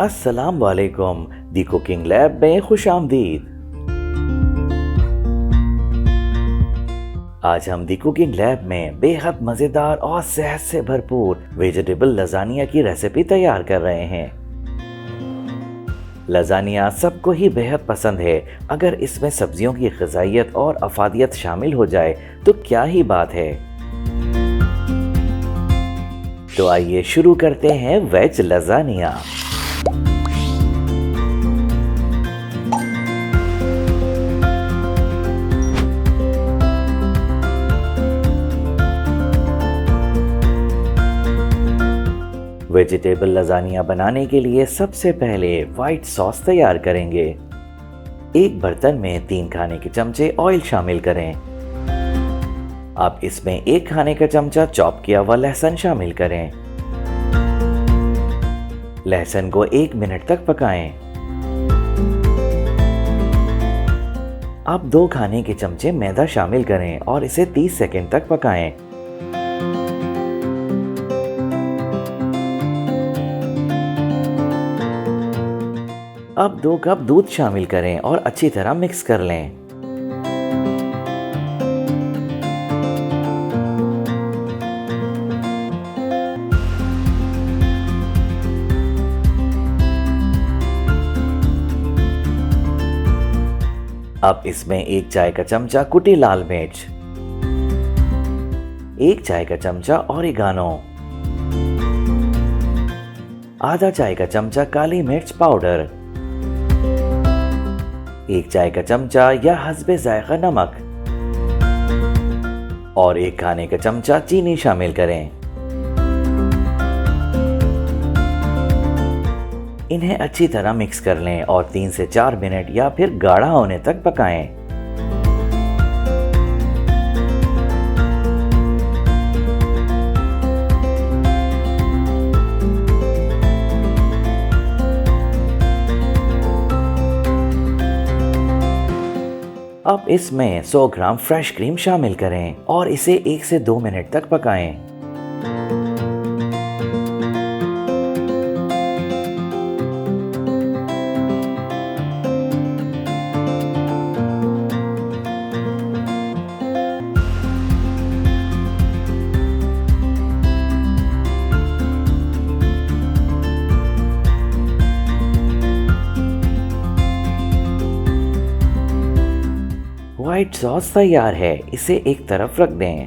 अस्सलाम वालेकुम। दी cooking lab में खुश आमदीद। आज हम दी कुकिंग लैब में बेहद मज़ेदार और सेहत से भरपूर वेजिटेबल लजानिया की रेसिपी तैयार कर रहे हैं। लजानिया सबको ही बेहद पसंद है। अगर इसमें सब्जियों की ग़िज़ाइयत और अफादियत शामिल हो जाए तो क्या ही बात है। तो आइए शुरू करते हैं वेज लजानिया। वेजिटेबल लजानिया बनाने के लिए सबसे पहले व्हाइट सॉस तैयार करेंगे। एक बर्तन में 3 खाने के चमचे ऑयल शामिल करें। अब इसमें 1 खाने का चमचा चॉप किया हुआ लहसुन शामिल करें। लहसुन को 1 मिनट तक पकाएं। अब 2 खाने के चमचे मैदा शामिल करें और इसे 30 सेकंड तक पकाएं। अब 2 कप दूध शामिल करें और अच्छी तरह मिक्स कर लें। अब इसमें 1 चाय का चमचा कुटी लाल मिर्च, 1 चाय का चमचा ऑरिगानो, आधा चाय का चमचा काली मिर्च पाउडर, 1 चाय का चमचा या हस्बे जायका नमक और 1 खाने का चमचा चीनी शामिल करें। इन्हें अच्छी तरह मिक्स कर लें और 3 से 4 मिनट या फिर गाढ़ा होने तक पकाएं। अब इसमें 100 ग्राम फ्रेश क्रीम शामिल करें और इसे 1 से 2 मिनट तक पकाएं। व्हाइट सॉस तैयार है, इसे एक तरफ रख दें।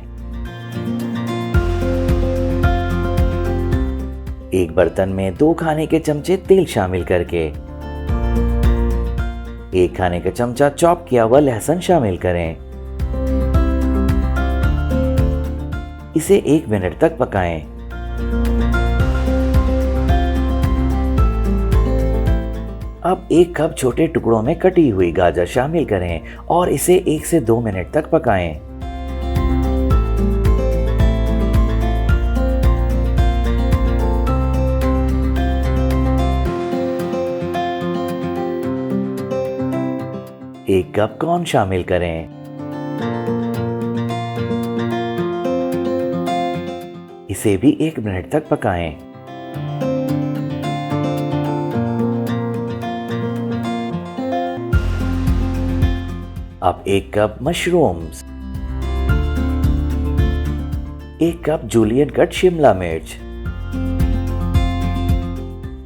एक बर्तन में 2 खाने के चमचे तेल शामिल करके 1 खाने का चमचा चॉप किया हुआ लहसुन शामिल करें। इसे 1 मिनट तक पकाएं। अब 1 कप छोटे टुकड़ों में कटी हुई गाजर शामिल करें और इसे 1 से 2 मिनट तक पकाएं। एक कप कॉर्न शामिल करें। इसे भी 1 मिनट तक पकाएं। अब 1 cup mushrooms, 1 cup julienne cut Shimla मिर्च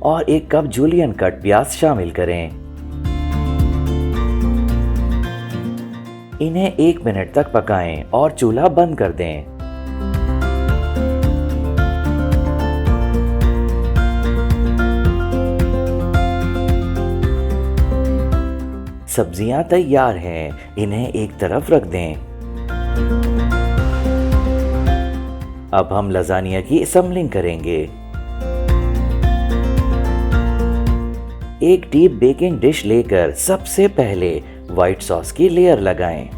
और 1 कप जूलियन कट प्याज शामिल करें। इन्हें 1 मिनट तक पकाएं और चूल्हा बंद कर दें। सब्जियां तैयार हैं, इन्हें एक तरफ रख दें। अब हम लजानिया की असेंबलिंग करेंगे। एक डीप बेकिंग डिश लेकर सबसे पहले व्हाइट सॉस की लेयर लगाएं।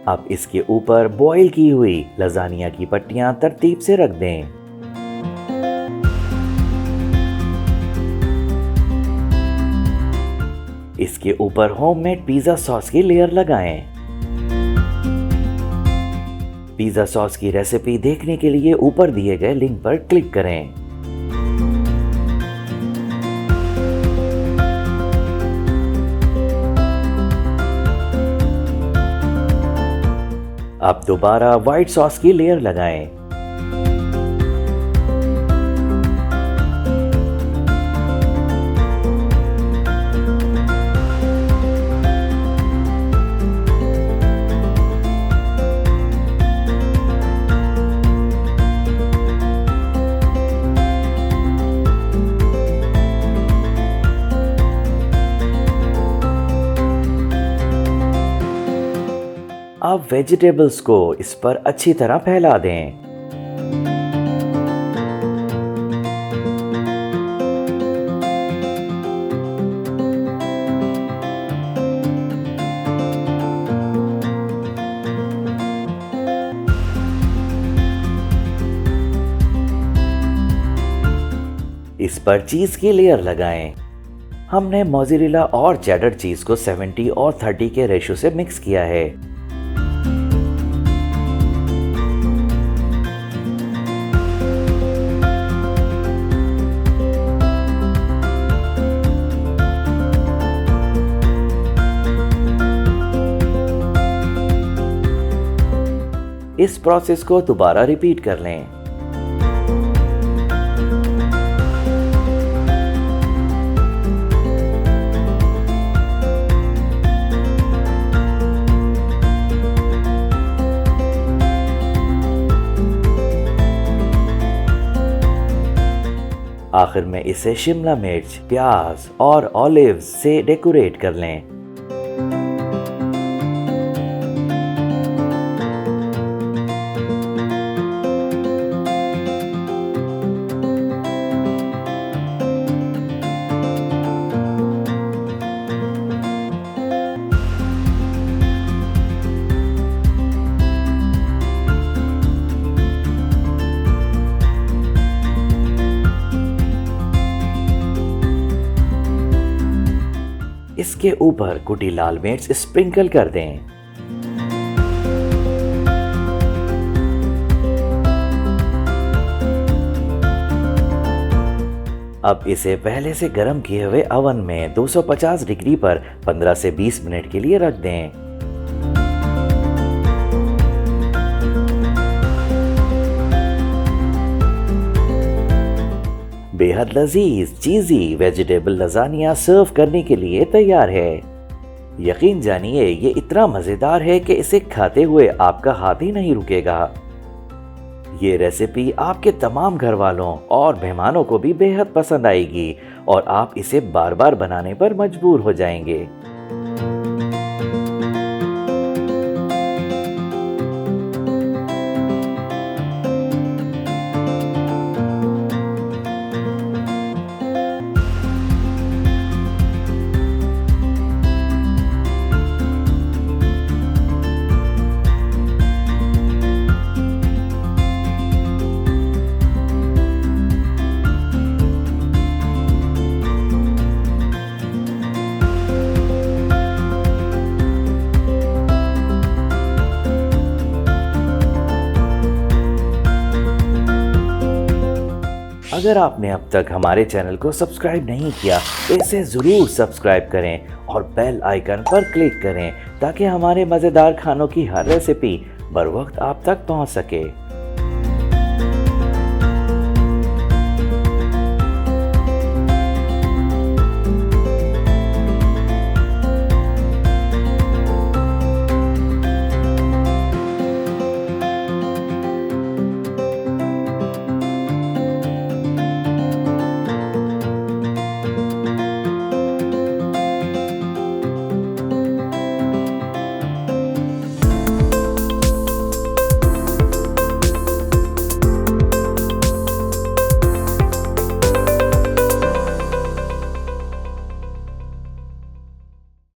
अब इसके ऊपर बॉईल की हुई लजानिया की पट्टियां तरतीब से रख दें। इसके ऊपर होममेड पिज़्ज़ा सॉस की लेयर लगाएं। पिज़्ज़ा सॉस की रेसिपी देखने के लिए ऊपर दिए गए लिंक पर क्लिक करें। अब दोबारा व्हाइट सॉस की लेयर लगाएं। अब वेजिटेबल्स को इस पर अच्छी तरह फैला दें। इस पर चीज की लेयर लगाएं। हमने मोज़रेला और चेडर चीज को 70 और 30 के रेशो से मिक्स किया है। इस प्रोसेस को दोबारा रिपीट कर लें। आखिर में इसे शिमला मिर्च, प्याज और ऑलिव्स से डेकोरेट कर लें। इसके ऊपर कुटी लाल मिर्च स्प्रिंकल कर दें। अब इसे पहले से गर्म किए हुए ओवन में 250 डिग्री पर 15 से 20 मिनट के लिए रख दें। बेहद लजीज चीज़ी वेजिटेबल लजानिया सर्व करने के लिए तैयार है। यकीन जानिए ये इतना मज़ेदार है कि इसे खाते हुए आपका हाथ ही नहीं रुकेगा। ये रेसिपी आपके तमाम घर वालों और मेहमानों को भी बेहद पसंद आएगी और आप इसे बार बार बनाने पर मजबूर हो जाएंगे। अगर आपने अब तक हमारे चैनल को सब्सक्राइब नहीं किया तो इसे ज़रूर सब्सक्राइब करें और बेल आइकन पर क्लिक करें ताकि हमारे मज़ेदार खानों की हर रेसिपी बर वक्त आप तक पहुंच सके।